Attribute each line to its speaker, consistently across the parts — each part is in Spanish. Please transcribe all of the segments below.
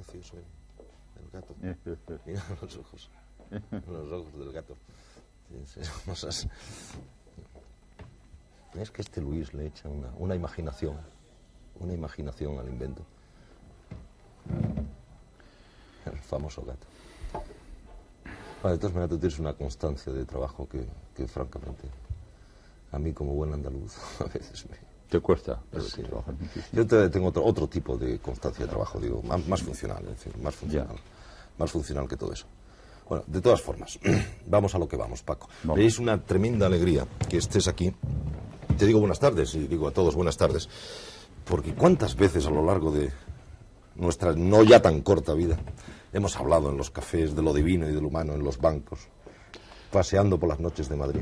Speaker 1: precioso el gato. Mira los ojos del gato. Cosas. Es que este Luis le echa una imaginación al invento. El famoso gato. Vale, de todas maneras tú tienes una constancia de trabajo que francamente, a mí como buen andaluz, a veces
Speaker 2: ¿Te cuesta?
Speaker 1: Sí. Yo tengo otro tipo de constancia de trabajo, digo, más funcional, es decir, más funcional que todo eso. Bueno, de todas formas, vamos a lo que vamos, Paco. Es una tremenda alegría que estés aquí. Te digo buenas tardes y digo a todos buenas tardes, porque cuántas veces a lo largo de nuestra no ya tan corta vida hemos hablado en los cafés de lo divino y de lo humano, en los bancos, paseando por las noches de Madrid.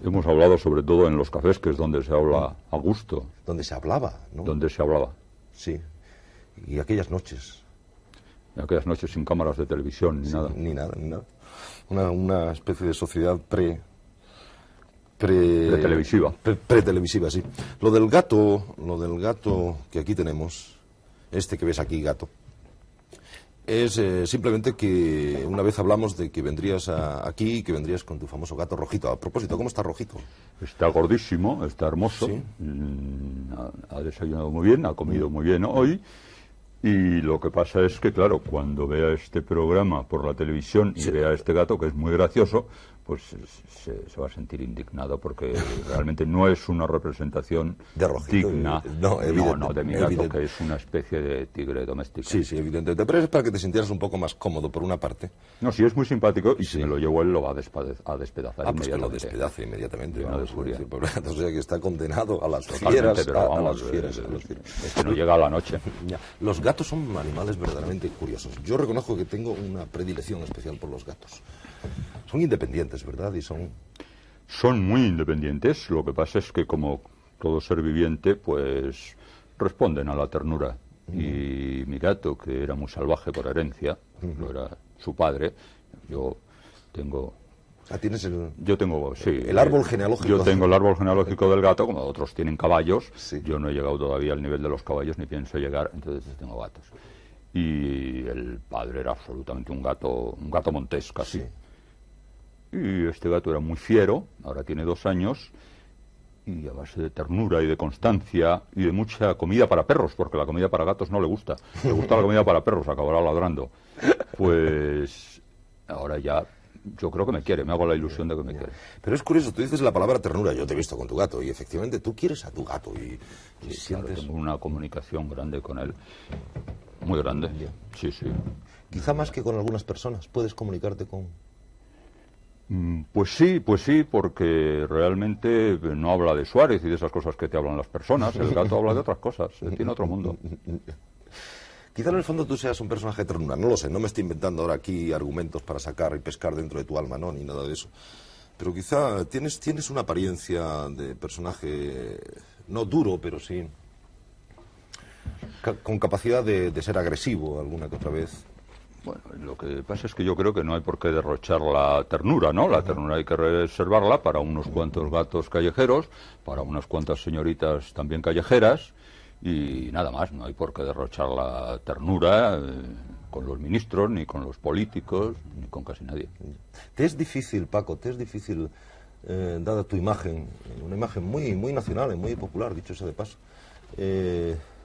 Speaker 2: Hemos hablado sobre todo en los cafés, que es donde se habla a gusto.
Speaker 1: Donde se hablaba, ¿no?
Speaker 2: Donde se hablaba.
Speaker 1: Sí. Y aquellas noches.
Speaker 2: Aquellas noches sin cámaras de televisión, ni nada.
Speaker 1: Ni nada. Una especie de sociedad
Speaker 2: pretelevisiva.
Speaker 1: Pretelevisiva, sí. Lo del gato que aquí tenemos, este que ves aquí, gato, es simplemente que una vez hablamos de que vendrías aquí y que vendrías con tu famoso gato Rojito. A propósito, ¿cómo está Rojito?
Speaker 2: Está gordísimo, está hermoso. ¿Sí? Ha desayunado muy bien, ha comido muy bien hoy. Y lo que pasa es que, claro, cuando vea este programa por la televisión y vea a este gato, que es muy gracioso, pues se va a sentir indignado porque realmente no es una representación
Speaker 1: de Rojito,
Speaker 2: digna. No, de mi gato, que es una especie de tigre doméstico.
Speaker 1: Sí, evidentemente. Pero es para que te sintieras un poco más cómodo, por una parte.
Speaker 2: No, sí, es muy simpático y si me lo llevo él lo va a despedazar
Speaker 1: inmediatamente. Pues que lo despedace inmediatamente. De furia. O sea que está condenado a las fieras.
Speaker 2: Pero a las fieras. Es que no llega a la noche.
Speaker 1: Los gatos son animales verdaderamente curiosos. Yo reconozco que tengo una predilección especial por los gatos. Son independientes, ¿verdad?
Speaker 2: Son muy independientes. Lo que pasa es que como todo ser viviente, pues responden a la ternura. Y mi gato, que era muy salvaje por herencia, lo era su padre, yo tengo...
Speaker 1: ¿Tienes
Speaker 2: Yo tengo, sí.
Speaker 1: El árbol genealógico?
Speaker 2: Yo tengo el árbol genealógico del gato, como otros tienen caballos. Sí. Yo no he llegado todavía al nivel de los caballos, ni pienso llegar, entonces tengo gatos. Y el padre era absolutamente un gato montés casi. Sí. Y este gato era muy fiero, ahora tiene 2 años, y a base de ternura y de constancia y de mucha comida para perros, porque la comida para gatos no le gusta. Le gusta la comida para perros, acabará ladrando. Pues ahora ya... Yo creo que me quiere, me hago la ilusión de que me quiere.
Speaker 1: Pero es curioso, tú dices la palabra ternura, yo te he visto con tu gato, y efectivamente tú quieres a tu gato y
Speaker 2: sí, sientes... Claro, tengo una comunicación grande con él, muy grande. Sí.
Speaker 1: Quizá más que con algunas personas, ¿puedes comunicarte con...?
Speaker 2: Pues sí, porque realmente no habla de Suárez y de esas cosas que te hablan las personas, el gato habla de otras cosas, tiene otro mundo.
Speaker 1: Quizá en el fondo tú seas un personaje de ternura, no lo sé, no me estoy inventando ahora aquí argumentos para sacar y pescar dentro de tu alma, no, ni nada de eso. Pero quizá tienes una apariencia de personaje, no duro, pero sí, con capacidad de ser agresivo alguna que otra vez.
Speaker 2: Bueno, lo que pasa es que yo creo que no hay por qué derrochar la ternura, ¿no? La ternura hay que reservarla para unos cuantos gatos callejeros, para unas cuantas señoritas también callejeras, y nada más, no hay por qué derrochar la ternura con los ministros, ni con los políticos, ni con casi nadie.
Speaker 1: ¿Te es difícil, Paco, dada tu imagen, una imagen muy, muy nacional y muy popular, dicho sea de paso,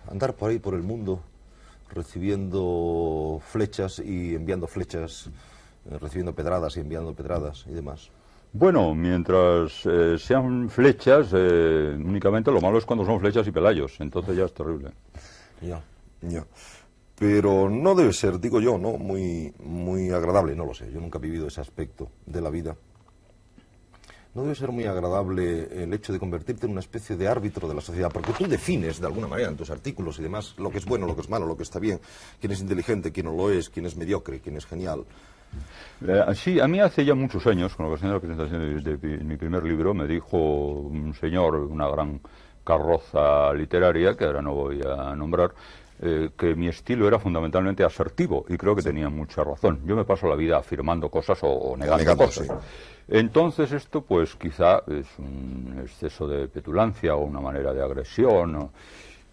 Speaker 1: andar por ahí, por el mundo, recibiendo flechas y enviando flechas, recibiendo pedradas y enviando pedradas y demás?
Speaker 2: Bueno, mientras sean flechas, únicamente lo malo es cuando son flechas y pelayos, entonces ya es terrible.
Speaker 1: Ya. Pero no debe ser, digo yo, ¿no? Muy, muy agradable, no lo sé, yo nunca he vivido ese aspecto de la vida. No debe ser muy agradable el hecho de convertirte en una especie de árbitro de la sociedad, porque tú defines de alguna manera en tus artículos y demás lo que es bueno, lo que es malo, lo que está bien, quién es inteligente, quién no lo es, quién es mediocre, quién es genial.
Speaker 2: Sí, a mí hace ya muchos años, con ocasión de la presentación de mi primer libro, me dijo un señor, una gran carroza literaria, que ahora no voy a nombrar, que mi estilo era fundamentalmente asertivo, y creo que tenía mucha razón. Yo me paso la vida afirmando cosas o negando cosas. Sí. Entonces esto pues quizá es un exceso de petulancia o una manera de agresión,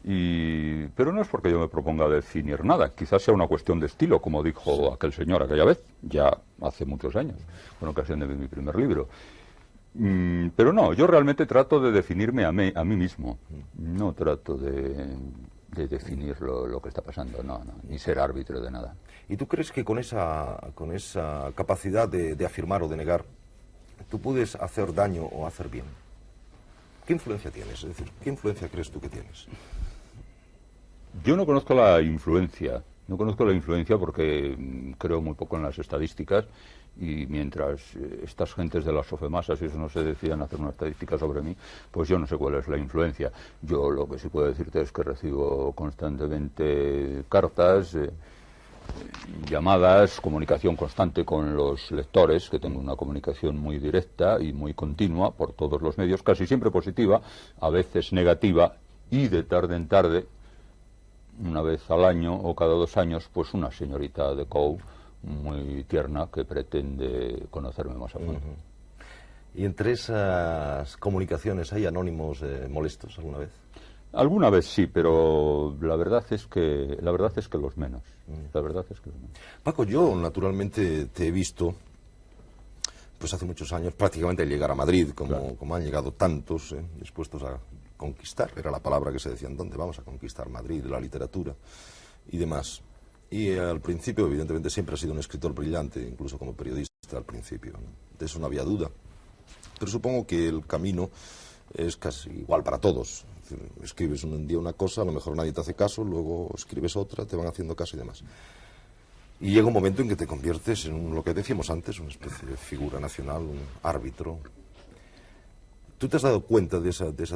Speaker 2: Pero no es porque yo me proponga definir nada, quizás sea una cuestión de estilo, como dijo aquel señor aquella vez, ya hace muchos años, con ocasión de mi primer libro. Pero no, yo realmente trato de definirme a mí mismo, no trato de definir lo que está pasando, no, ni ser árbitro de nada.
Speaker 1: ¿Y tú crees que con esa capacidad de afirmar o de negar, tú puedes hacer daño o hacer bien? ¿Qué influencia tienes? Es decir, ¿qué influencia crees tú que tienes?
Speaker 2: Yo no conozco la influencia, porque creo muy poco en las estadísticas, y mientras estas gentes de las sofemasas y eso no se decidan hacer una estadística sobre mí, pues yo no sé cuál es la influencia. Yo lo que sí puedo decirte es que recibo constantemente cartas, llamadas, comunicación constante con los lectores, que tengo una comunicación muy directa y muy continua por todos los medios, casi siempre positiva, a veces negativa, y de tarde en tarde, una vez al año o cada 2 años, pues una señorita de COU muy tierna que pretende conocerme más a fondo.
Speaker 1: ¿Y entre esas comunicaciones hay anónimos molestos alguna vez?
Speaker 2: Alguna vez sí, pero la verdad es que los menos.
Speaker 1: Paco, yo naturalmente te he visto pues hace muchos años prácticamente llegar a Madrid, como han llegado tantos dispuestos a conquistar, era la palabra que se decía entonces, vamos a conquistar Madrid, la literatura y demás. Y al principio, evidentemente, siempre has sido un escritor brillante, incluso como periodista al principio, ¿no? De eso no había duda. Pero supongo que el camino es casi igual para todos. Es decir, escribes un día una cosa, a lo mejor nadie te hace caso, luego escribes otra, te van haciendo caso y demás. Y llega un momento en que te conviertes en lo que decíamos antes, una especie de figura nacional, un árbitro. ¿Tú te has dado cuenta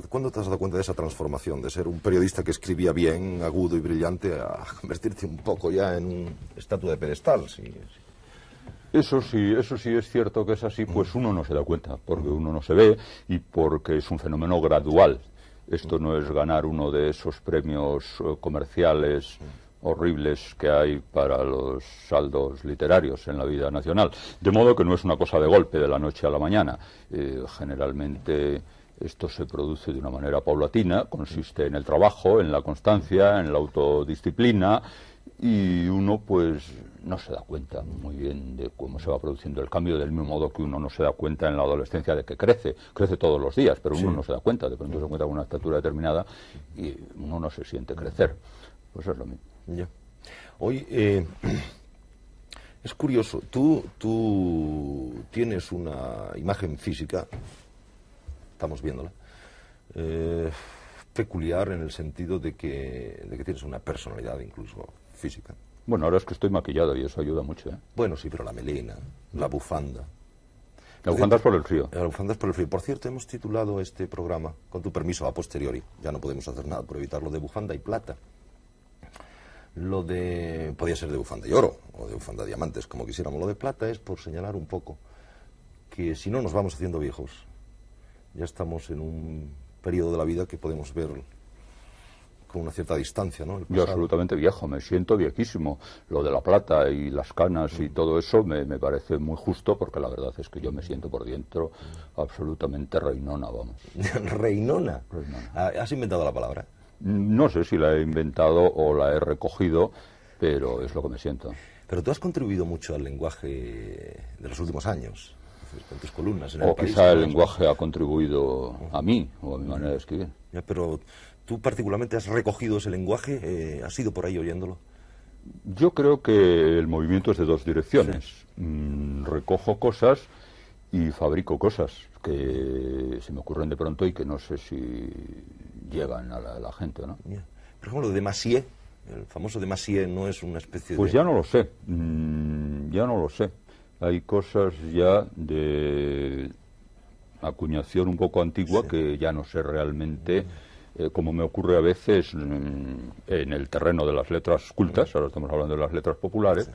Speaker 1: ¿cuándo te has dado cuenta de esa transformación, de ser un periodista que escribía bien, agudo y brillante, a convertirte un poco ya en un estatua de pedestal? Sí.
Speaker 2: Eso sí es cierto que es así, pues uno no se da cuenta, porque uno no se ve y porque es un fenómeno gradual. Esto no es ganar uno de esos premios comerciales horribles que hay para los saldos literarios en la vida nacional. De modo que no es una cosa de golpe, de la noche a la mañana. Generalmente esto se produce de una manera paulatina, consiste en el trabajo, en la constancia, en la autodisciplina, y uno pues no se da cuenta muy bien de cómo se va produciendo el cambio, del mismo modo que uno no se da cuenta en la adolescencia de que crece todos los días, pero uno no se da cuenta, de pronto se encuentra con una estatura determinada y uno no se siente crecer. Pues es lo mismo.
Speaker 1: Ya. Hoy es curioso, tú tienes una imagen física, estamos viéndola, peculiar en el sentido de que tienes una personalidad incluso física.
Speaker 2: Bueno, ahora es que estoy maquillado y eso ayuda mucho, ¿eh?
Speaker 1: Bueno, sí, pero la melena, la bufanda.
Speaker 2: La bufanda es por el frío.
Speaker 1: La bufanda es por el frío. Por cierto, hemos titulado este programa, con tu permiso, a posteriori. Ya no podemos hacer nada por evitarlo, de bufanda y plata. Podía ser de bufanda y oro, o de bufanda y diamantes, como quisiéramos. Lo de plata es por señalar un poco que si no nos vamos haciendo viejos, ya estamos en un periodo de la vida que podemos ver con una cierta distancia, ¿no?
Speaker 2: Yo absolutamente viejo, me siento viejísimo. Lo de la plata y las canas y todo eso me parece muy justo, porque la verdad es que yo me siento por dentro absolutamente reinona, vamos.
Speaker 1: ¿Reinona? ¿Has inventado la palabra?
Speaker 2: No sé si la he inventado o la he recogido, pero es lo que me siento.
Speaker 1: Pero tú has contribuido mucho al lenguaje de los últimos años, con tus columnas en el país.
Speaker 2: O quizá el lenguaje ha contribuido a mí, o a mi manera de escribir.
Speaker 1: Ya, pero tú particularmente has recogido ese lenguaje, ¿has ido por ahí oyéndolo?
Speaker 2: Yo creo que el movimiento es de dos direcciones. Sí. Recojo cosas y fabrico cosas que se me ocurren de pronto y que no sé si llegan a la gente, ¿no?
Speaker 1: Yeah. Por ejemplo, de Massieu, el famoso de Massieu, no es una especie
Speaker 2: pues
Speaker 1: de...
Speaker 2: ya no lo sé, Hay cosas ya de acuñación un poco antigua, sí, que ya no sé realmente, como me ocurre a veces en el terreno de las letras cultas, ahora estamos hablando de las letras populares, sí,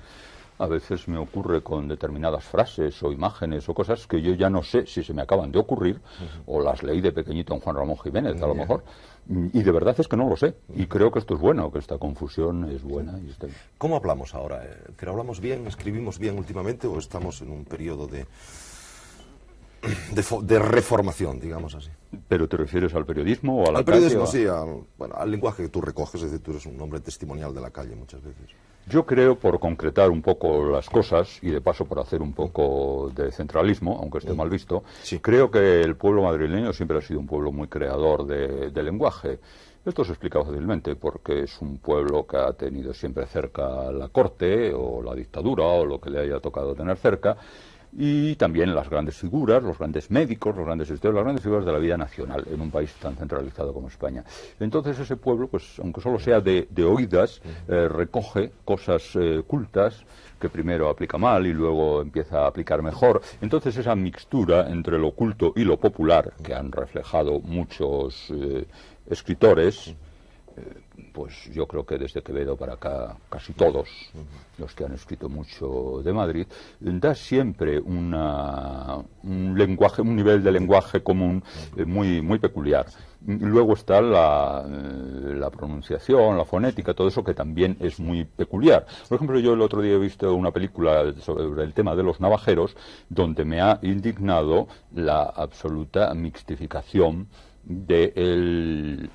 Speaker 2: a veces me ocurre con determinadas frases o imágenes o cosas que yo ya no sé si se me acaban de ocurrir, o las leí de pequeñito en Juan Ramón Jiménez, a lo mejor, y de verdad es que no lo sé, y creo que esto es bueno, que esta confusión es buena. Y está...
Speaker 1: ¿Cómo hablamos ahora? ¿Hablamos bien, escribimos bien últimamente, o estamos en un periodo de de reformación, digamos así.
Speaker 2: ¿Pero te refieres al periodismo o a la
Speaker 1: calle? Al periodismo,
Speaker 2: sí,
Speaker 1: al lenguaje que tú recoges, es decir, tú eres un hombre testimonial de la calle muchas veces.
Speaker 2: Yo creo, por concretar un poco las cosas y de paso por hacer un poco de centralismo, aunque esté mal visto, creo que el pueblo madrileño siempre ha sido un pueblo muy creador de lenguaje. Esto se explica fácilmente porque es un pueblo que ha tenido siempre cerca la corte o la dictadura o lo que le haya tocado tener cerca, y también las grandes figuras, los grandes médicos, los grandes historiadores, las grandes figuras de la vida nacional en un país tan centralizado como España. Entonces ese pueblo, pues aunque solo sea de oídas, recoge cosas cultas que primero aplica mal y luego empieza a aplicar mejor. Entonces esa mixtura entre lo culto y lo popular, que han reflejado muchos escritores, pues yo creo que desde Quevedo para acá, casi todos los que han escrito mucho de Madrid, da siempre un lenguaje, un nivel de lenguaje común muy peculiar. Luego está la pronunciación, la fonética, todo eso que también es muy peculiar. Por ejemplo, yo el otro día he visto una película sobre el tema de los navajeros, donde me ha indignado la absoluta mixtificación del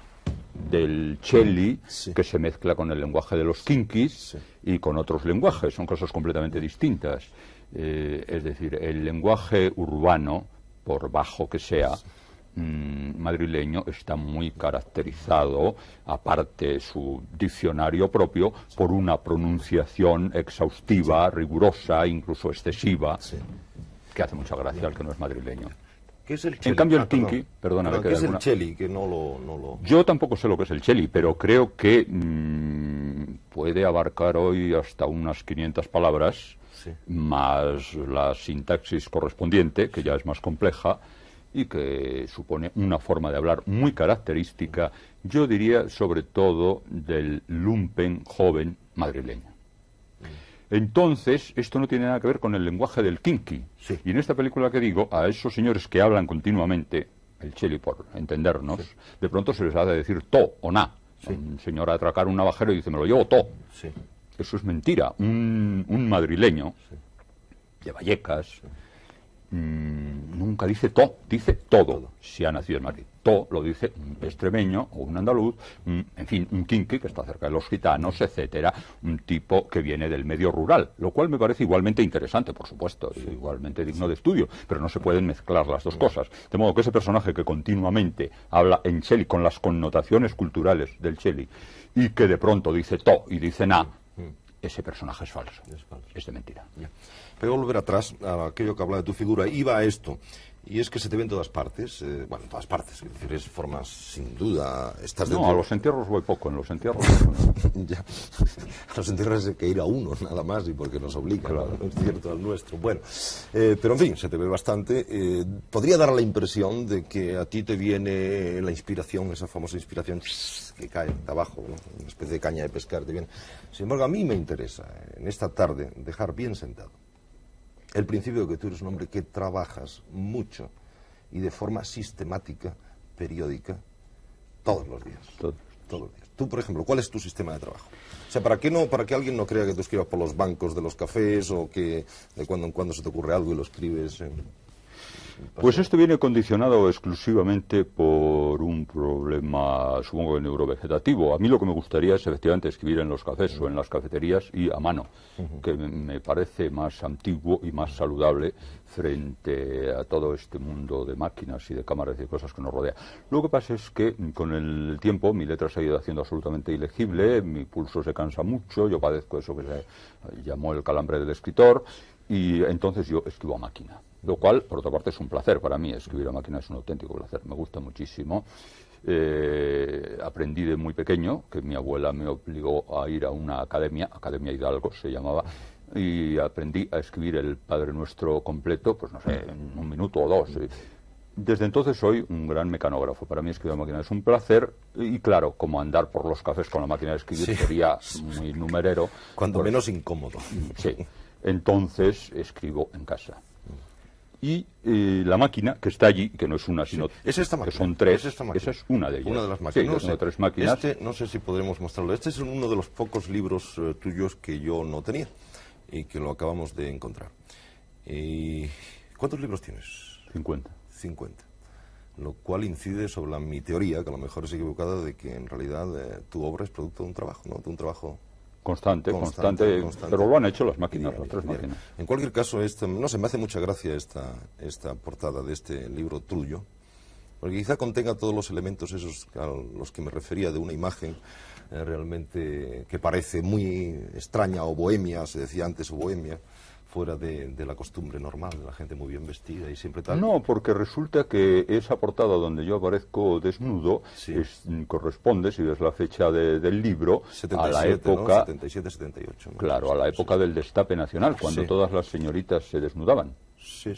Speaker 2: Cheli, que se mezcla con el lenguaje de los kinkis y con otros lenguajes. Son cosas completamente distintas. Es decir, el lenguaje urbano, por bajo que sea, madrileño, está muy caracterizado, aparte su diccionario propio, por una pronunciación exhaustiva, rigurosa, incluso excesiva, que hace mucha gracia al que no es madrileño.
Speaker 1: ¿Qué es el Cheli?
Speaker 2: En cambio el kinki, perdóname.
Speaker 1: ¿Qué es el Cheli? Que no lo...
Speaker 2: Yo tampoco sé lo que es el Cheli, pero creo que puede abarcar hoy hasta unas 500 palabras, más la sintaxis correspondiente, que ya es más compleja, y que supone una forma de hablar muy característica, yo diría sobre todo del lumpen joven madrileño. Entonces, esto no tiene nada que ver con el lenguaje del kinki. Y en esta película que digo, a esos señores que hablan continuamente, el Cheli por entendernos, de pronto se les ha de decir to o na. Un señor a atracar un navajero y dice, me lo llevo to. Eso es mentira. Un madrileño de Vallecas nunca dice to, dice todo, si ha nacido en Madrid. To lo dice un extremeño o un andaluz, en fin, un kinki que está cerca de los gitanos, etcétera, un tipo que viene del medio rural, lo cual me parece igualmente interesante, por supuesto, igualmente digno de estudio, pero no se pueden mezclar las dos cosas. De modo que ese personaje que continuamente habla en Cheli con las connotaciones culturales del Cheli y que de pronto dice to y dice na, ese personaje es falso, es de mentira.
Speaker 1: Pero volver atrás a aquello que hablaba de tu figura, iba a esto, y es que se te ve en todas partes, bueno, en todas partes, es decir, es formas, sin duda, estás
Speaker 2: No, a los entierros voy poco, en los entierros...
Speaker 1: Ya, a los entierros hay que ir a uno, nada más, y porque nos obliga, claro. ¿No? Es cierto, al nuestro. Bueno, pero en fin, se te ve bastante. Podría dar la impresión de que a ti te viene la inspiración, esa famosa inspiración que cae de abajo, ¿no? Una especie de caña de pescar, te viene. Sin embargo, a mí me interesa, en esta tarde, dejar bien sentado el principio de que tú eres un hombre que trabajas mucho y de forma sistemática, periódica, todos los días. Todos los días. Tú, por ejemplo, ¿cuál es tu sistema de trabajo? O sea, para que alguien no crea que tú escribas por los bancos de los cafés o que de cuando en cuando se te ocurre algo y lo escribes
Speaker 2: Pues esto viene condicionado exclusivamente por un problema, supongo, neurovegetativo. A mí lo que me gustaría es efectivamente escribir en los cafés o en las cafeterías y a mano, que me parece más antiguo y más saludable frente a todo este mundo de máquinas y de cámaras y de cosas que nos rodea. Lo que pasa es que con el tiempo mi letra se ha ido haciendo absolutamente ilegible, mi pulso se cansa mucho, yo padezco eso que se llamó el calambre del escritor, y entonces yo escribo a máquina. Lo cual, por otra parte, es un placer para mí. Escribir a máquina es un auténtico placer. Me gusta muchísimo. Aprendí de muy pequeño, que mi abuela me obligó a ir a una academia Hidalgo se llamaba, y aprendí a escribir el Padre Nuestro completo, pues no sé, en un minuto o dos. Desde entonces soy un gran mecanógrafo. Para mí escribir a máquina es un placer, y claro, como andar por los cafés con la máquina de escribir sería muy numerero.
Speaker 1: Cuando menos incómodo.
Speaker 2: Sí. Entonces escribo en casa. Y la máquina que está allí, que no es una, sino
Speaker 1: es esta máquina,
Speaker 2: que son tres, esa es una de ellas.
Speaker 1: Una de las máquinas.
Speaker 2: Sí, no sé, tres máquinas.
Speaker 1: No sé si podremos mostrarlo. Este es uno de los pocos libros tuyos que yo no tenía y que lo acabamos de encontrar. ¿Cuántos libros tienes?
Speaker 2: 50.
Speaker 1: 50. Lo cual incide sobre mi teoría, que a lo mejor es equivocada, de que en realidad tu obra es producto de un trabajo, ¿no? De un trabajo constante,
Speaker 2: pero lo han hecho las máquinas, las tres máquinas.
Speaker 1: En cualquier caso, no sé, me hace mucha gracia esta portada de este libro tuyo, porque quizá contenga todos los elementos esos a los que me refería, de una imagen realmente que parece muy extraña o bohemia, se decía antes, o bohemia, fuera de la costumbre normal, de la gente muy bien vestida y siempre tal.
Speaker 2: No, porque resulta que esa portada donde yo aparezco desnudo corresponde, si ves la fecha del libro,
Speaker 1: 77,
Speaker 2: a la época...
Speaker 1: ¿no? 77-78. ¿no?
Speaker 2: Claro, a la época del destape nacional, cuando todas las señoritas se desnudaban.
Speaker 1: Sí.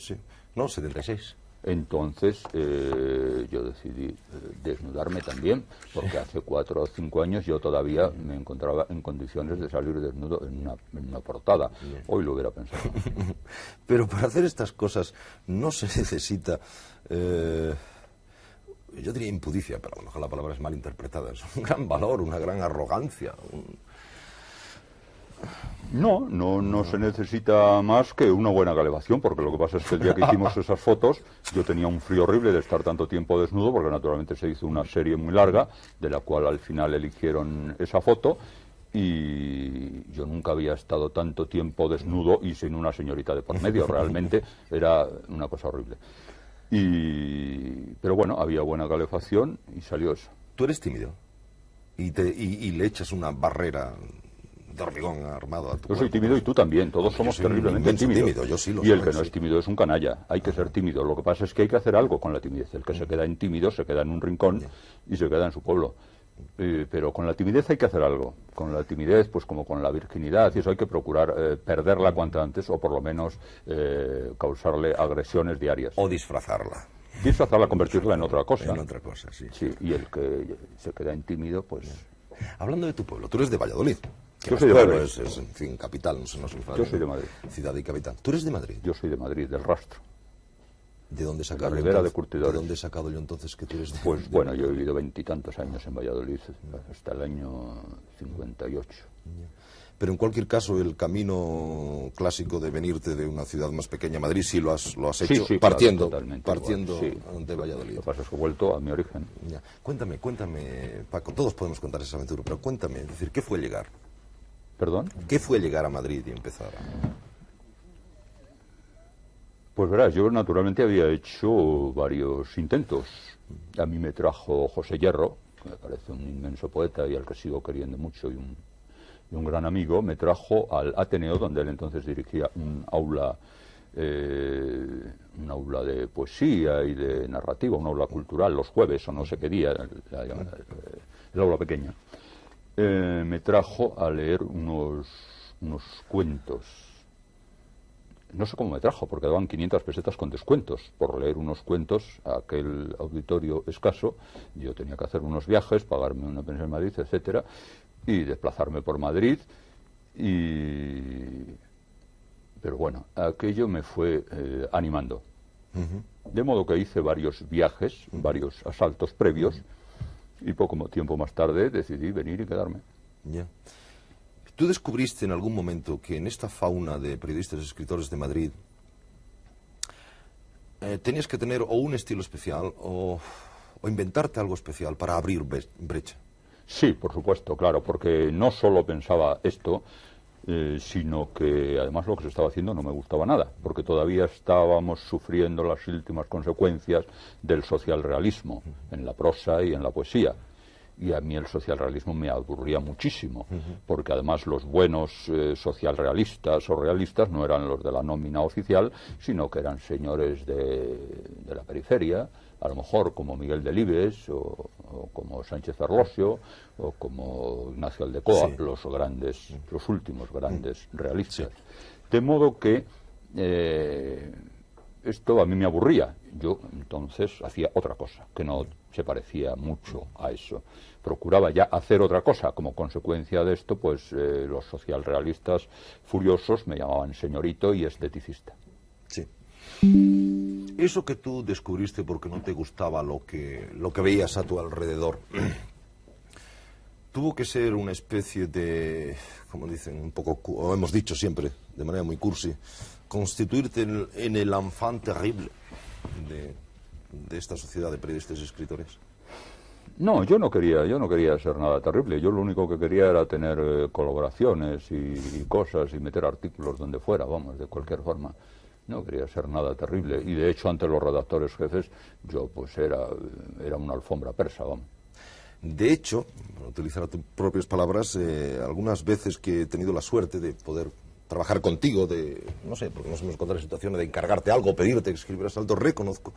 Speaker 1: No, 76.
Speaker 2: Entonces yo decidí desnudarme también, porque hace 4 o 5 años yo todavía me encontraba en condiciones de salir desnudo en una portada. Hoy lo hubiera pensado.
Speaker 1: Pero para hacer estas cosas no se necesita, yo diría impudicia, pero a lo mejor la palabra es mal interpretada. Es un gran valor, una gran arrogancia.
Speaker 2: No se necesita más que una buena calefacción, porque lo que pasa es que el día que hicimos esas fotos yo tenía un frío horrible de estar tanto tiempo desnudo, porque naturalmente se hizo una serie muy larga, de la cual al final eligieron esa foto, y yo nunca había estado tanto tiempo desnudo y sin una señorita de por medio. Realmente era una cosa horrible. Pero bueno, había buena calefacción y salió eso.
Speaker 1: ¿Tú eres tímido? Y le echas una barrera de hormigón armado a tu
Speaker 2: Yo soy tímido y tú también, todos somos terriblemente tímidos.
Speaker 1: Yo sí lo
Speaker 2: y el
Speaker 1: soy,
Speaker 2: que no es tímido es un canalla, hay que ser tímido. Lo que pasa es que hay que hacer algo con la timidez. El que se queda en tímido se queda en un rincón y se queda en su pueblo. Pero con la timidez hay que hacer algo. Con la timidez, pues como con la virginidad, y eso hay que procurar perderla cuanto antes, o por lo menos causarle agresiones diarias.
Speaker 1: O disfrazarla.
Speaker 2: Disfrazarla, convertirla en otra cosa.
Speaker 1: En otra cosa, sí.
Speaker 2: Sí, y el que se queda en tímido, pues...
Speaker 1: Hablando de tu pueblo, tú eres de Valladolid.
Speaker 2: Yo soy de Madrid.
Speaker 1: Es, en fin, capital, no sé.
Speaker 2: Yo soy de Madrid.
Speaker 1: Ciudad y capital. ¿Tú eres de Madrid?
Speaker 2: Yo soy de Madrid, del Rastro.
Speaker 1: ¿De dónde sacado?
Speaker 2: La Ribera de Curtidores.
Speaker 1: ¿De dónde he sacado yo entonces que tú eres de
Speaker 2: Pues bueno, yo he vivido 20 y tantos años en Valladolid, hasta el año 58.
Speaker 1: Pero en cualquier caso, el camino clásico de venirte de una ciudad más pequeña a Madrid sí lo has hecho,
Speaker 2: sí,
Speaker 1: partiendo
Speaker 2: igual,
Speaker 1: de Valladolid.
Speaker 2: Lo que pasa es que he vuelto a mi origen.
Speaker 1: Ya. Cuéntame, Paco, todos podemos contar esa aventura, pero cuéntame, es decir, ¿qué fue llegar?
Speaker 2: ¿Perdón?
Speaker 1: ¿Qué fue llegar a Madrid y empezar?
Speaker 2: Pues verás, yo naturalmente había hecho varios intentos. A mí me trajo José Hierro, que me parece un inmenso poeta y al que sigo queriendo mucho, y un gran amigo. Me trajo al Ateneo, donde él entonces dirigía un aula de poesía y de narrativa, un aula cultural, los jueves o no sé qué día, el aula pequeña. Me trajo a leer unos cuentos. No sé cómo me trajo, porque daban 500 pesetas con descuentos por leer unos cuentos a aquel auditorio escaso. Yo tenía que hacer unos viajes, pagarme una pensión en Madrid, etcétera, y desplazarme por Madrid. Pero bueno, aquello me fue animando. De modo que hice varios viajes, varios asaltos previos, y poco tiempo más tarde decidí venir y quedarme.
Speaker 1: Ya. ¿Tú descubriste en algún momento que en esta fauna de periodistas y escritores de Madrid tenías que tener o un estilo especial o inventarte algo especial para abrir brecha?
Speaker 2: Sí, por supuesto, claro, porque no solo pensaba esto, sino que además lo que se estaba haciendo no me gustaba nada, porque todavía estábamos sufriendo las últimas consecuencias del socialrealismo en la prosa y en la poesía. Y a mí el socialrealismo me aburría muchísimo, porque además los buenos socialrealistas o realistas no eran los de la nómina oficial, sino que eran señores de la periferia, a lo mejor como Miguel Delibes o como Sánchez Ferlosio o como Ignacio Aldecoa, los últimos grandes realistas. De modo que esto a mí me aburría. Yo entonces hacía otra cosa que no se parecía mucho a eso. Procuraba ya hacer otra cosa. Como consecuencia de esto, pues los socialrealistas furiosos me llamaban señorito y esteticista.
Speaker 1: Sí. Eso que tú descubriste porque no te gustaba lo que veías a tu alrededor, tuvo que ser una especie de, como dicen, un poco, o hemos dicho siempre, de manera muy cursi, constituirte en el enfant terrible. de esta sociedad de periodistas y escritores?
Speaker 2: No, yo no quería ser nada terrible. Yo lo único que quería era tener colaboraciones y cosas y meter artículos donde fuera, vamos, de cualquier forma. No quería ser nada terrible. Y de hecho, ante los redactores jefes, yo pues era una alfombra persa, vamos.
Speaker 1: De hecho, para utilizar tus propias palabras, algunas veces que he tenido la suerte de poder trabajar contigo, no sé, porque nos hemos encontrado en situaciones de encargarte algo, pedirte que escribieras algo, reconozco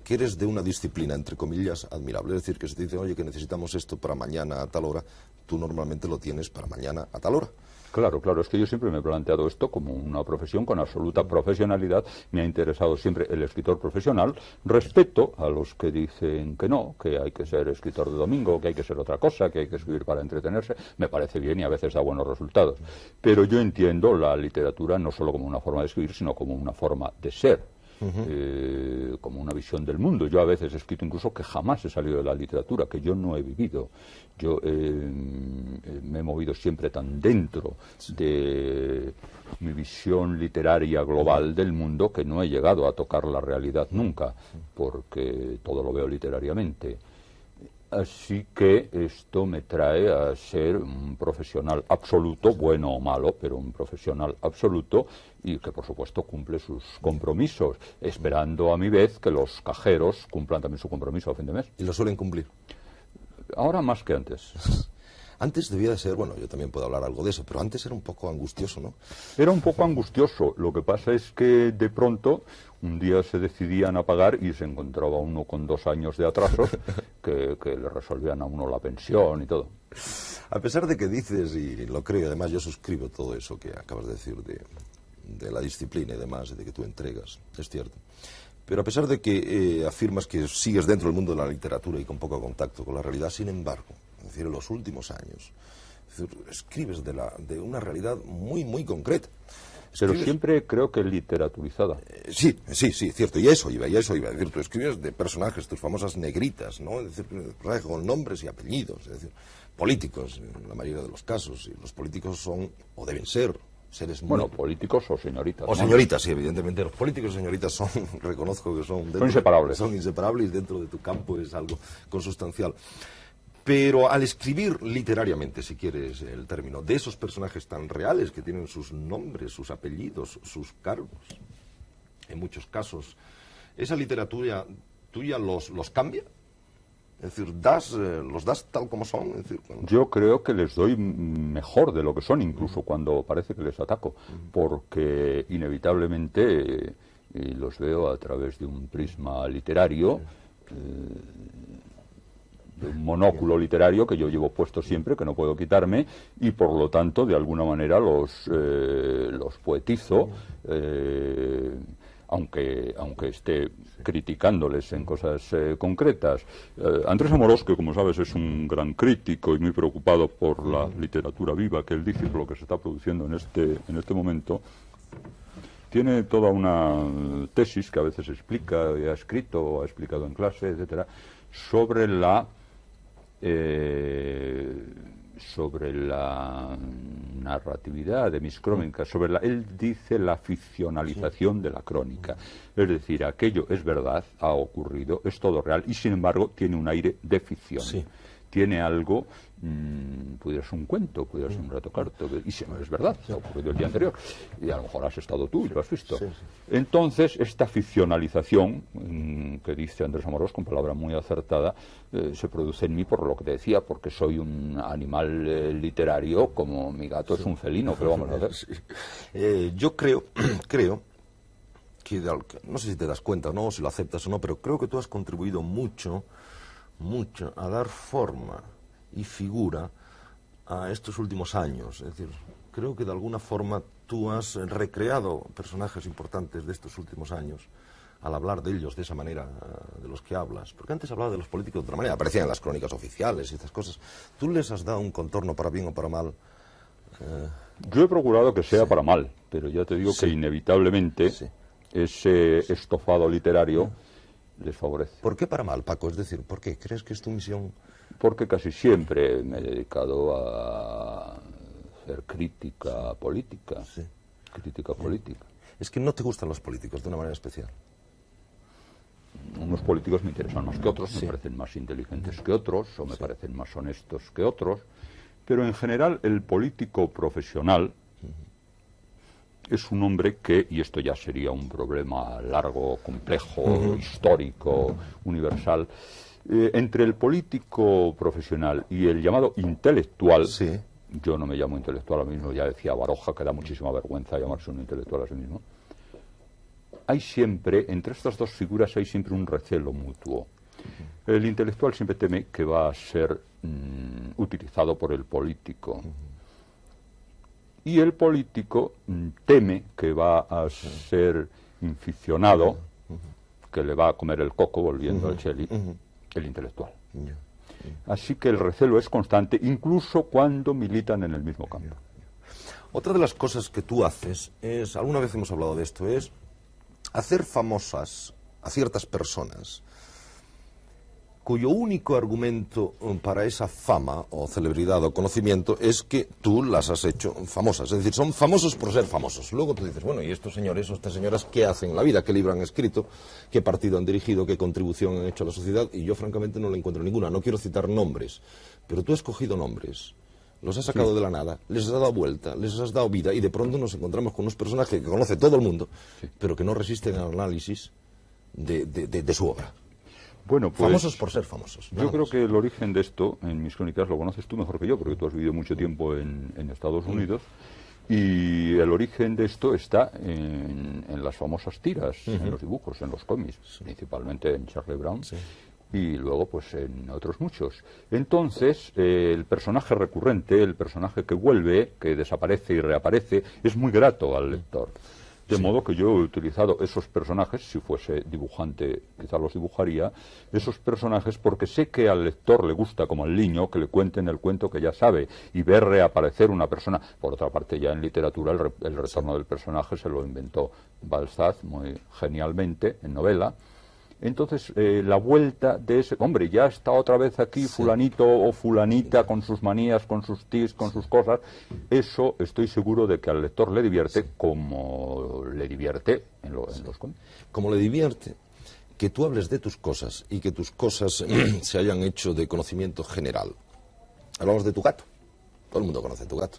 Speaker 1: que eres de una disciplina, entre comillas, admirable. Es decir, que si te dicen, oye, que necesitamos esto para mañana a tal hora, tú normalmente lo tienes para mañana a tal hora.
Speaker 2: Claro, es que yo siempre me he planteado esto como una profesión con absoluta profesionalidad. Me ha interesado siempre el escritor profesional. Respeto a los que dicen que no, que hay que ser escritor de domingo, que hay que ser otra cosa, que hay que escribir para entretenerse. Me parece bien y a veces da buenos resultados. Pero yo entiendo la literatura no solo como una forma de escribir, sino como una forma de ser. Como una visión del mundo. Yo a veces he escrito incluso que jamás he salido de la literatura, que yo no he vivido. Yo me he movido siempre tan dentro de mi visión literaria global del mundo que no he llegado a tocar la realidad nunca, porque todo lo veo literariamente. Así que esto me trae a ser un profesional absoluto, bueno o malo, pero un profesional absoluto y que por supuesto cumple sus compromisos, esperando a mi vez que los cajeros cumplan también su compromiso a fin de mes.
Speaker 1: ¿Y lo suelen cumplir?
Speaker 2: Ahora más que antes.
Speaker 1: Antes debía de ser, bueno, yo también puedo hablar algo de eso, pero antes era un poco angustioso, ¿no?
Speaker 2: Era un poco angustioso. Lo que pasa es que de pronto un día se decidían a pagar y se encontraba uno con 2 años de atrasos que le resolvían a uno la pensión y todo.
Speaker 1: A pesar de que dices, y lo creo, además yo suscribo todo eso que acabas de decir de la disciplina y demás, de que tú entregas, es cierto. Pero a pesar de que afirmas que sigues dentro del mundo de la literatura y con poco contacto con la realidad, sin embargo, es decir, en los últimos años, es decir, escribes de una realidad muy, muy concreta.
Speaker 2: Pero siempre creo que literaturizada.
Speaker 1: Sí, cierto, y eso iba. Es decir, tú escribes de personajes, tus famosas negritas, ¿no? Es decir, personajes con nombres y apellidos, es decir, políticos, en la mayoría de los casos, y los políticos son, o deben ser, seres muy...
Speaker 2: Bueno, políticos o señoritas.
Speaker 1: O señoritas, sí, evidentemente. Los políticos y señoritas son, reconozco que son...
Speaker 2: Son inseparables.
Speaker 1: Son inseparables y dentro de tu campo es algo consustancial. Pero al escribir literariamente, si quieres el término, de esos personajes tan reales que tienen sus nombres, sus apellidos, sus cargos, en muchos casos, ¿esa literatura tuya los cambia? Es decir, ¿los das tal como son? Es decir,
Speaker 2: yo creo que les doy mejor de lo que son, incluso cuando parece que les ataco, porque inevitablemente los veo a través de un prisma literario, un monóculo literario que yo llevo puesto siempre, que no puedo quitarme, y por lo tanto de alguna manera los poetizo, aunque esté criticándoles en cosas concretas. Andrés Amorós, que como sabes es un gran crítico y muy preocupado por la literatura viva, que él dice, por lo que se está produciendo en este momento, tiene toda una tesis que a veces explica, ha escrito o ha explicado en clase, etcétera, sobre la narratividad de mis crónicas, él dice la ficcionalización de la crónica. Es decir, aquello es verdad, ha ocurrido, es todo real, y sin embargo tiene un aire de ficción. Sí. Tiene algo, pudiera ser un cuento, pudiera ser un relato corto, y si no es verdad, ha ocurrido el día anterior, y a lo mejor has estado tú y lo has visto. Sí. Entonces, esta ficcionalización, que dice Andrés Amorós con palabra muy acertada, se produce en mí por lo que te decía, porque soy un animal literario, como mi gato es un felino, pero vamos a ver.
Speaker 1: Sí. Yo creo que, no sé si te das cuenta, ¿no?, si lo aceptas o no, pero creo que tú has contribuido mucho a dar forma y figura a estos últimos años. Es decir, creo que de alguna forma tú has recreado personajes importantes de estos últimos años al hablar de ellos de esa manera de los que hablas. Porque antes hablaba de los políticos de otra manera, aparecían en las crónicas oficiales y estas cosas. ¿Tú les has dado un contorno para bien o para mal?
Speaker 2: Yo he procurado que sea para mal, pero ya te digo que inevitablemente ese estofado literario les favorece.
Speaker 1: ¿Por qué para mal, Paco? Es decir, ¿por qué? ¿Crees que es tu misión?
Speaker 2: Porque casi siempre me he dedicado a hacer crítica política. Sí. Crítica política.
Speaker 1: Es que no te gustan los políticos de una manera especial.
Speaker 2: unos políticos me interesan más que otros, me parecen más inteligentes que otros, o me parecen más honestos que otros, pero en general el político profesional es un hombre que, y esto ya sería un problema largo, complejo, histórico, universal, entre el político profesional y el llamado intelectual, yo no me llamo intelectual a mí mismo, ya decía Baroja, que da muchísima vergüenza llamarse un intelectual a sí mismo, hay siempre, entre estas dos figuras hay siempre un recelo mutuo. El intelectual siempre teme que va a ser utilizado por el político. Y el político teme que va a ser inficionado, que le va a comer el coco, volviendo al Shelley, el intelectual. Así que el recelo es constante, incluso cuando militan en el mismo campo.
Speaker 1: Otra de las cosas que tú haces es, alguna vez hemos hablado de esto, es hacer famosas a ciertas personas cuyo único argumento para esa fama o celebridad o conocimiento es que tú las has hecho famosas. Es decir, son famosos por ser famosos. Luego tú dices, bueno, ¿y estos señores o estas señoras qué hacen en la vida? ¿Qué libro han escrito? ¿Qué partido han dirigido? ¿Qué contribución han hecho a la sociedad? Y yo francamente no le encuentro ninguna. No quiero citar nombres, pero tú has cogido nombres, los has sacado de la nada, les has dado vuelta, les has dado vida y de pronto nos encontramos con unos personajes que conoce todo el mundo, pero que no resisten al análisis de su obra.
Speaker 2: Bueno, pues,
Speaker 1: famosos por ser famosos.
Speaker 2: Yo creo que el origen de esto, en mis crónicas, lo conoces tú mejor que yo, porque tú has vivido mucho tiempo en Estados Unidos, y el origen de esto está en las famosas tiras, en los dibujos, en los cómics, principalmente en Charlie Brown, y luego pues en otros muchos. Entonces, el personaje recurrente, el personaje que vuelve, que desaparece y reaparece, es muy grato al lector. De modo que yo he utilizado esos personajes, si fuese dibujante quizá los dibujaría, esos personajes porque sé que al lector le gusta, como al niño, que le cuenten el cuento que ya sabe y ver reaparecer una persona. Por otra parte, ya en literatura el retorno del personaje se lo inventó Balzac muy genialmente en novela. Entonces, la vuelta de ese... Hombre, ya está otra vez aquí fulanito o fulanita con sus manías, con sus tics, con sus cosas. Eso estoy seguro de que al lector le divierte como le divierte en los cómics.
Speaker 1: Como le divierte que tú hables de tus cosas y que tus cosas se hayan hecho de conocimiento general. Hablamos de tu gato. Todo el mundo conoce a tu gato.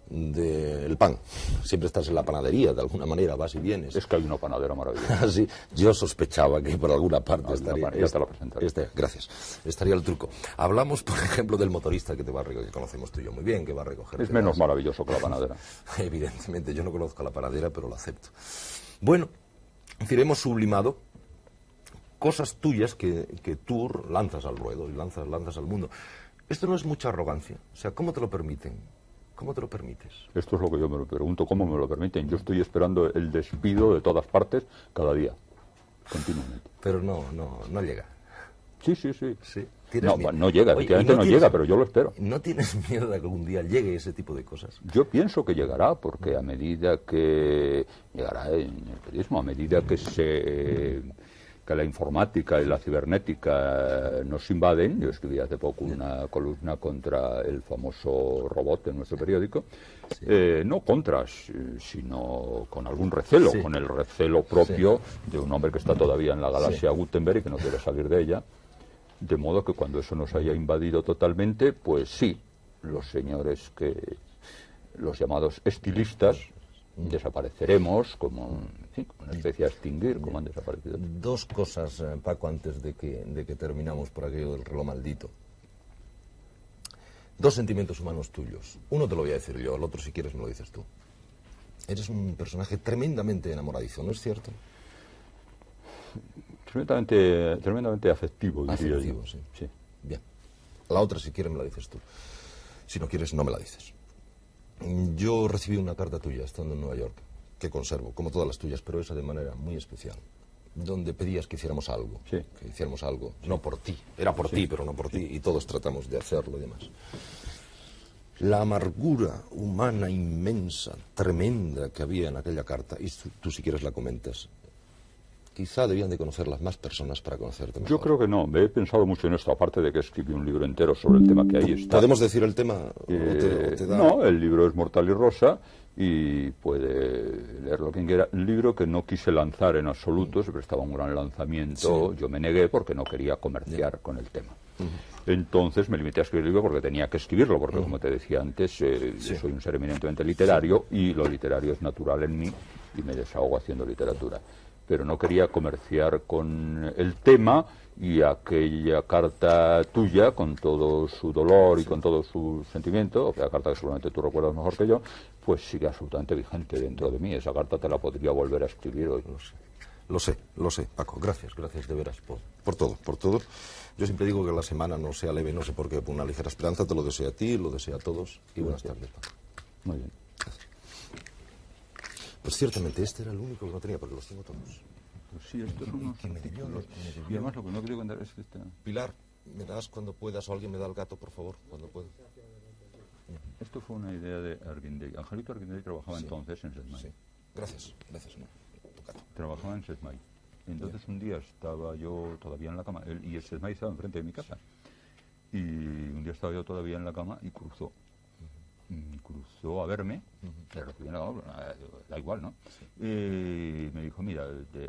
Speaker 1: Del pan. Siempre estás en la panadería, de alguna manera, vas y vienes.
Speaker 2: Es que hay una panadera maravillosa.
Speaker 1: Sí, yo sospechaba que por alguna parte estaría.
Speaker 2: Ya te la presentaré.
Speaker 1: Gracias. Estaría el truco. Hablamos, por ejemplo, del motorista que te va a recoger, que conocemos tú y yo muy bien, que va a recoger.
Speaker 2: Es menos maravilloso que la panadera.
Speaker 1: Evidentemente, yo no conozco a la panadera, pero lo acepto. Bueno, es decir, hemos sublimado cosas tuyas que tú lanzas al ruedo y lanzas al mundo. Esto no es mucha arrogancia. O sea, ¿cómo te lo permiten? ¿Cómo te lo permites?
Speaker 2: Esto es lo que yo me lo pregunto, ¿cómo me lo permiten? Yo estoy esperando el despido de todas partes cada día, continuamente.
Speaker 1: Pero no llega.
Speaker 2: Sí. No llega,
Speaker 1: Oye,
Speaker 2: efectivamente no llega, pero yo lo espero.
Speaker 1: ¿No tienes miedo de que algún día llegue ese tipo de cosas?
Speaker 2: Yo pienso que llegará, porque a medida que... Llegará en el periodismo, a medida que la informática y la cibernética nos invaden. Yo escribí hace poco una columna contra el famoso robot en nuestro periódico, no contra, sino con algún recelo, con el recelo propio de un hombre que está todavía en la galaxia Gutenberg y que no quiere salir de ella, de modo que cuando eso nos haya invadido totalmente, pues sí, los señores los llamados estilistas, desapareceremos como una especie de extinguir, como han desaparecido.
Speaker 1: Dos cosas, Paco, antes de que terminamos por aquello del reloj maldito. Dos sentimientos humanos tuyos. Uno te lo voy a decir yo, el otro si quieres me lo dices tú. Eres un personaje tremendamente enamoradizo, ¿no es cierto?
Speaker 2: Tremendamente afectivo, diría yo.
Speaker 1: Sí. Bien. La otra si quieres me la dices tú. Si no quieres no me la dices. Yo recibí una carta tuya estando en Nueva York, que conservo, como todas las tuyas, pero esa de manera muy especial, donde pedías que hiciéramos algo, no por ti, era por ti, pero no por ti, y todos tratamos de hacerlo y demás. La amargura humana inmensa, tremenda que había en aquella carta, y tú si quieres la comentas, quizá debían de conocerlas más personas para conocerte mejor.
Speaker 2: Yo creo que no, me he pensado mucho en esto, aparte de que escribí un libro entero sobre el tema que ahí está.
Speaker 1: ¿Podemos decir el tema? ¿O te da...
Speaker 2: No, el libro es Mortal y Rosa y puede leerlo quien quiera. Un libro que no quise lanzar en absoluto, siempre estaba un gran lanzamiento, yo me negué porque no quería comerciar con el tema. Entonces me limité a escribir el libro porque tenía que escribirlo, porque como te decía antes, yo soy un ser eminentemente literario y lo literario es natural en mí y me desahogo haciendo literatura. Pero no quería comerciar con el tema y aquella carta tuya, con todo su dolor y con todo su sentimiento, aquella carta que seguramente tú recuerdas mejor que yo, pues sigue absolutamente vigente dentro de mí. Esa carta te la podría volver a escribir hoy.
Speaker 1: Lo sé, Paco. Gracias de veras por todo. Yo siempre digo que la semana no sea leve, no sé por qué, por una ligera esperanza. Te lo deseo a ti, lo deseo a todos. Y buenas tardes, Paco.
Speaker 2: Muy bien.
Speaker 1: Gracias. Pues ciertamente este era el único que no tenía, porque los tengo todos.
Speaker 2: Pues sí, estos son unos artículos. Y además lo que no quería contar es que
Speaker 1: Pilar, me das cuando puedas, o alguien me da el gato, por favor, cuando pueda.
Speaker 2: Esto fue una idea de Arguindey. Angelito Arguindey trabajaba entonces en SESMAI.
Speaker 1: Sí. Gracias, no.
Speaker 2: Trabajaba en SESMAI. Entonces un día estaba yo todavía en la cama, y el SESMAI estaba enfrente de mi casa. Y un día estaba yo todavía en la cama y cruzó a verme, pero da igual, ¿no? Y me dijo, mira,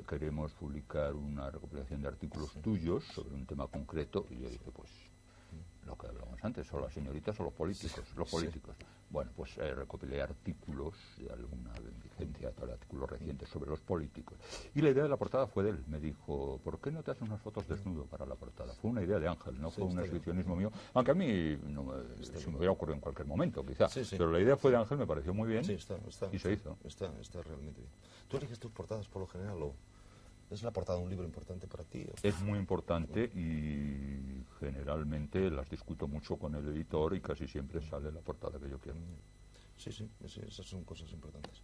Speaker 2: queremos publicar una recopilación de artículos tuyos sobre un tema concreto. Y yo dije, pues, lo que hablábamos antes, o las señoritas o los políticos. Bueno, pues recopilé artículos de alguna vigencia, artículos recientes sobre los políticos. Y la idea de la portada fue de él. Me dijo, ¿por qué no te haces unas fotos desnudo para la portada? Fue una idea de Ángel, no fue un exhibicionismo mío, aunque a mí se me hubiera ocurrido en cualquier momento, quizá. Pero la idea fue de Ángel, me pareció muy bien y se hizo.
Speaker 1: Está realmente bien. ¿Tú eliges tus portadas por lo general o es la portada de un libro importante para ti?
Speaker 2: Es muy importante y generalmente las discuto mucho con el editor y casi siempre sale la portada que yo quiero.
Speaker 1: Sí, esas son cosas importantes.